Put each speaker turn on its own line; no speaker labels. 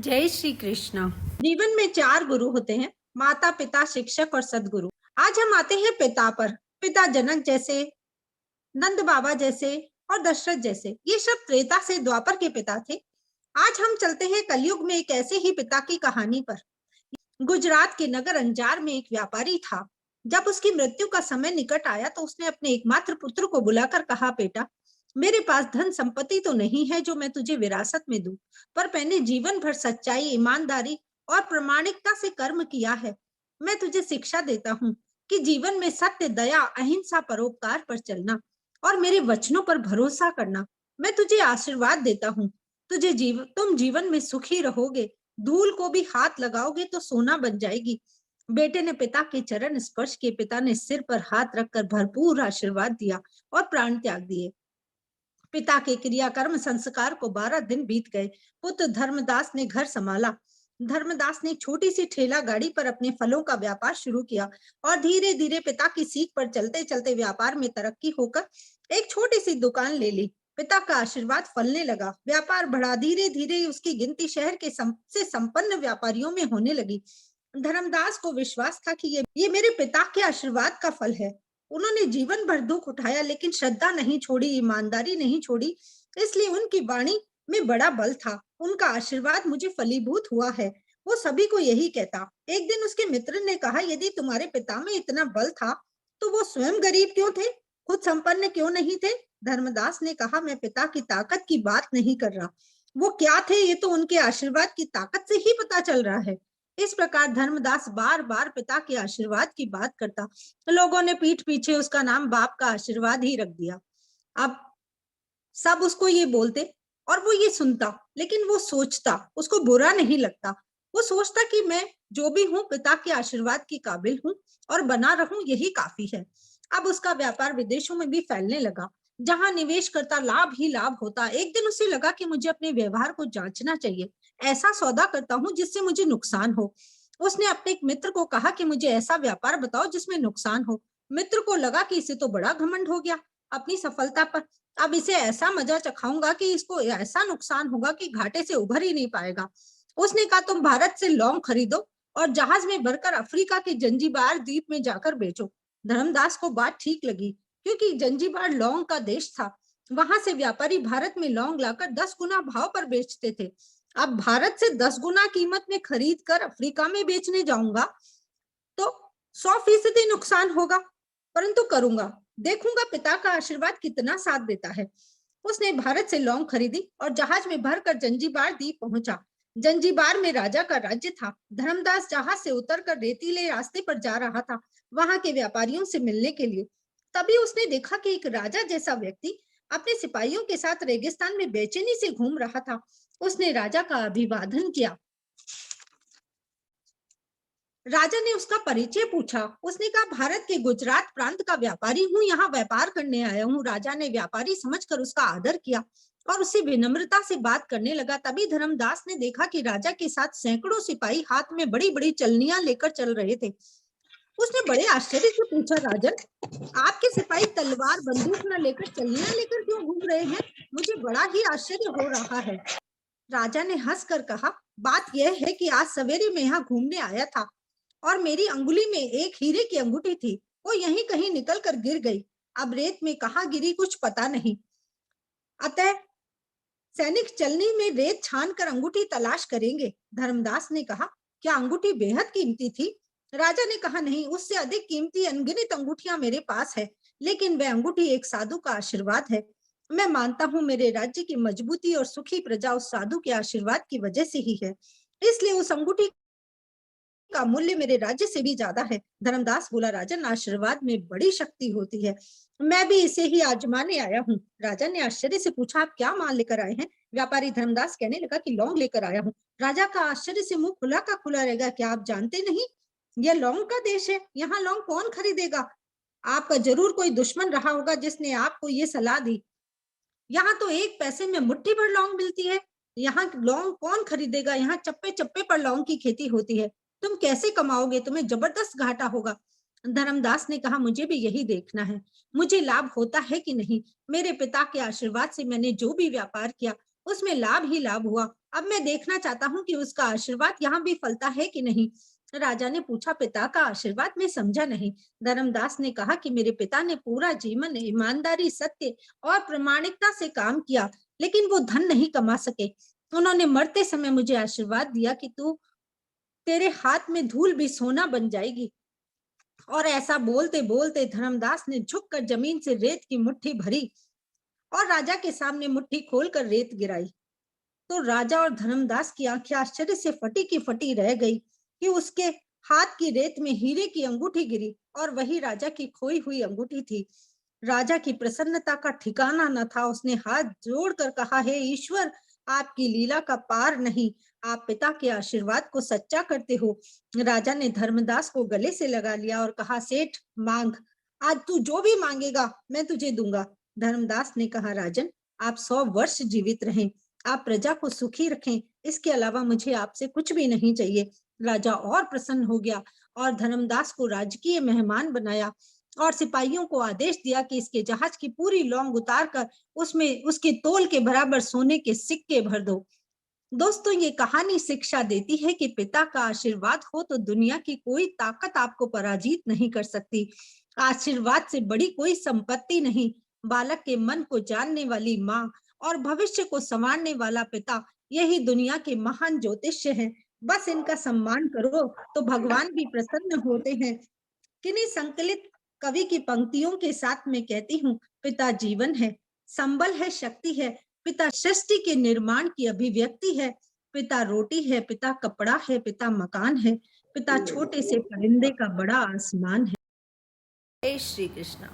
जय श्री कृष्ण।
जीवन में 4 गुरु होते हैं, माता, पिता, शिक्षक और सदगुरु। आज हम आते हैं पिता पर। पिता जनक जैसे, नंद बाबा जैसे और दशरथ जैसे, ये सब त्रेता से द्वापर के पिता थे। आज हम चलते हैं कलयुग में एक ऐसे ही पिता की कहानी पर। गुजरात के नगर अंजार में एक व्यापारी था। जब उसकी मृत्यु का समय निकट आया तो उसने अपने एकमात्र पुत्र को बुलाकर कहा, बेटा, मेरे पास धन संपत्ति तो नहीं है जो मैं तुझे विरासत में दूं, पर मैंने जीवन भर सच्चाई, ईमानदारी और प्रामाणिकता से कर्म किया है। मैं तुझे शिक्षा देता हूँ कि जीवन में सत्य, दया, अहिंसा, परोपकार पर चलना और मेरे वचनों पर भरोसा करना। मैं तुझे आशीर्वाद देता हूँ, तुम जीवन में सुखी रहोगे। धूल को भी हाथ लगाओगे तो सोना बन जाएगी। बेटे ने पिता के चरण स्पर्श किए। पिता ने सिर पर हाथ रखकर भरपूर आशीर्वाद दिया और प्राण त्याग दिए। पिता के क्रियाकर्म संस्कार को 12 दिन बीत गए। पुत्र धर्मदास ने घर संभाला। धर्मदास ने एक छोटी सी ठेला गाड़ी पर अपने फलों का व्यापार शुरू किया और धीरे धीरे पिता की सीख पर चलते चलते व्यापार में तरक्की होकर एक छोटी सी दुकान ले ली। पिता का आशीर्वाद फलने लगा, व्यापार बढ़ा। धीरे धीरे उसकी गिनती शहर के सबसे संपन्न व्यापारियों में होने लगी। धर्मदास को विश्वास था कि ये मेरे पिता के आशीर्वाद का फल है। उन्होंने जीवन भर दुख उठाया लेकिन श्रद्धा नहीं छोड़ी, ईमानदारी नहीं छोड़ी, इसलिए उनकी वाणी में बड़ा बल था। उनका आशीर्वाद मुझे फलीभूत हुआ है, वो सभी को यही कहता। एक दिन उसके मित्र ने कहा, यदि तुम्हारे पिता में इतना बल था तो वो स्वयं गरीब क्यों थे, खुद संपन्न क्यों नहीं थे? धर्मदास ने कहा, मैं पिता की ताकत की बात नहीं कर रहा। वो क्या थे ये तो उनके आशीर्वाद की ताकत से ही पता चल रहा है। इस प्रकार धर्मदास बार बार पिता के आशीर्वाद की बात करता। लोगों ने पीठ पीछे उसका नाम बाप का आशीर्वाद ही रख दिया। अब सब उसको ये बोलते और वो ये सुनता, लेकिन वो सोचता, उसको बुरा नहीं लगता। वो सोचता कि मैं जो भी हूँ पिता के आशीर्वाद की काबिल हूँ और बना रहूं, यही काफी है। अब उसका व्यापार विदेशों में भी फैलने लगा। जहां निवेश करता लाभ ही लाभ होता। एक दिन उसे लगा कि मुझे अपने व्यवहार को जांचना चाहिए। ऐसा सौदा करता हूँ जिससे मुझे नुकसान हो। उसने अपने एक मित्र को कहा कि मुझे ऐसा व्यापार बताओ जिसमें नुकसान हो। मित्र को लगा कि इसे तो बड़ा घमंड हो गया अपनी सफलता पर। अब इसे ऐसा मजा चखाऊंगा कि इसको ऐसा नुकसान होगा कि घाटे से उभर ही नहीं पाएगा। उसने कहा, तुम भारत से लौंग खरीदो और जहाज में भरकर अफ्रीका के जंजीबार द्वीप में जाकर बेचो। धर्मदास को बात ठीक लगी, क्योंकि जंजीबार लौंग का देश था। वहां से व्यापारी भारत में लौंग लाकर 10 गुना भाव पर बेचते थे। अब भारत से 10 गुना कीमत में खरीद कर अफ्रीका में बेचने जाऊंगा तो 100% नुकसान होगा, परंतु करूंगा, देखूंगा पिता का आशीर्वाद कितना साथ देता है। उसने भारत से लौंग खरीदी और जहाज में भरकर जंजीबार द्वीप पहुंचा। जंजीबार में राजा का राज्य था। धर्मदास जहाज से उतरकर रेतीले रास्ते पर जा रहा था, वहां के व्यापारियों से मिलने के लिए। तभी उसने देखा कि एक राजा जैसा व्यक्ति अपने सिपाहियों के साथ रेगिस्तान में बेचैनी से घूम रहा था। उसने राजा का अभिवादन किया। राजा ने उसका परिचय पूछा। उसने कहा, भारत के गुजरात प्रांत का व्यापारी हूँ, यहाँ व्यापार करने आया हूँ। राजा ने व्यापारी समझकर उसका आदर किया और उससे विनम्रता से बात करने लगा। तभी धर्मदास ने देखा कि राजा के साथ सैकड़ों सिपाही हाथ में बड़ी बड़ी चलनियां लेकर चल रहे थे। उसने बड़े आश्चर्य से पूछा, राजन, आपके सिपाही तलवार बंदूक न लेकर चलनियां लेकर क्यों घूम रहे हैं? मुझे बड़ा ही आश्चर्य हो रहा है। राजा ने हंसकर कहा, बात यह है कि आज सवेरे मैं यहाँ घूमने आया था और मेरी अंगुली में एक हीरे की अंगूठी थी। वो यहीं कहीं निकल कर गिर गई। अब रेत में कहाँ गिरी कुछ पता नहीं। अतः सैनिक चलनी में रेत छान कर अंगूठी तलाश करेंगे। धर्मदास ने कहा, क्या अंगूठी बेहद कीमती थी? राजा ने कहा, नहीं, उससे अधिक कीमती अनगिनत अंगूठियां मेरे पास है, लेकिन वह अंगूठी एक साधु का आशीर्वाद है। मैं मानता हूं मेरे राज्य की मजबूती और सुखी प्रजा उस साधु के आशीर्वाद की वजह से ही है, इसलिए उस अंगूठी का मूल्य मेरे राज्य से भी ज्यादा है। धर्मदास बोला, राजन, आशीर्वाद में बड़ी शक्ति होती है, मैं भी इसे ही आजमाने आया हूँ। राजा ने आश्चर्य से पूछा, आप क्या माल लेकर आए हैं? व्यापारी धर्मदास कहने लगा कि लौंग लेकर आया हूँ। राजा का आश्चर्य से मुंह खुला का खुला रहेगा, क्या आप जानते नहीं यह लौंग का देश है? यहाँ लौंग कौन खरीदेगा? आपका जरूर कोई दुश्मन रहा होगा जिसने आपको ये सलाह दी। यहाँ तो 1 पैसे में मुट्ठी भर लौंग मिलती है, यहाँ लौंग कौन खरीदेगा? यहाँ चप्पे चप्पे पर लौंग की खेती होती है, तुम कैसे कमाओगे? तुम्हें जबरदस्त घाटा होगा। धर्मदास ने कहा, मुझे भी यही देखना है, मुझे लाभ होता है कि नहीं। मेरे पिता के आशीर्वाद से मैंने जो भी व्यापार किया उसमें लाभ ही लाभ हुआ। अब मैं देखना चाहता हूँ कि उसका आशीर्वाद यहाँ भी फलता है कि नहीं। राजा ने पूछा, पिता का आशीर्वाद? मैं समझा नहीं। धर्मदास ने कहा कि मेरे पिता ने पूरा जीवन ईमानदारी, सत्य और प्रामाणिकता से काम किया, लेकिन वो धन नहीं कमा सके। उन्होंने मरते समय मुझे आशीर्वाद दिया कि तेरे हाथ में धूल भी सोना बन जाएगी। और ऐसा बोलते बोलते धर्मदास ने झुककर जमीन से रेत की मुट्ठी भरी और राजा के सामने मुट्ठी खोलकर रेत गिराई। तो राजा और धर्मदास की आंखें आश्चर्य से फटी की फटी रह गई कि उसके हाथ की रेत में हीरे की अंगूठी गिरी और वही राजा की खोई हुई अंगूठी थी। राजा की प्रसन्नता का ठिकाना न था। उसने हाथ जोड़कर कहा, हे ईश्वर, आपकी लीला का पार नहीं। आप पिता के आशीर्वाद को सच्चा करते हो। राजा ने धर्मदास को गले से लगा लिया और कहा, सेठ, मांग, आज तू जो भी मांगेगा मैं तुझे दूंगा। धर्मदास ने कहा, राजन, आप 100 वर्ष जीवित रहें, आप प्रजा को सुखी रखें, इसके अलावा मुझे आपसे कुछ भी नहीं चाहिए। राजा और प्रसन्न हो गया और धर्मदास को राजकीय मेहमान बनाया और सिपाहियों को आदेश दिया कि इसके जहाज की पूरी लौंग उतारकर उसमें उसके तोल के बराबर सोने के सिक्के भर दो। दोस्तों, ये कहानी शिक्षा देती है कि पिता का आशीर्वाद हो तो दुनिया की कोई ताकत आपको पराजित नहीं कर सकती। आशीर्वाद से बड़ी कोई संपत्ति नहीं। बालक के मन को जानने वाली माँ और भविष्य को संवारने वाला पिता, यही दुनिया के महान ज्योतिष्य हैं। बस इनका सम्मान करो तो भगवान भी प्रसन्न होते हैं। किन्हीं संकलित कवि की पंक्तियों के साथ मैं कहती हूँ, पिता जीवन है, संबल है, शक्ति है, पिता सृष्टि के निर्माण की अभिव्यक्ति है, पिता रोटी है, पिता कपड़ा है, पिता मकान है, पिता छोटे से परिंदे का बड़ा आसमान है। जय श्री कृष्ण।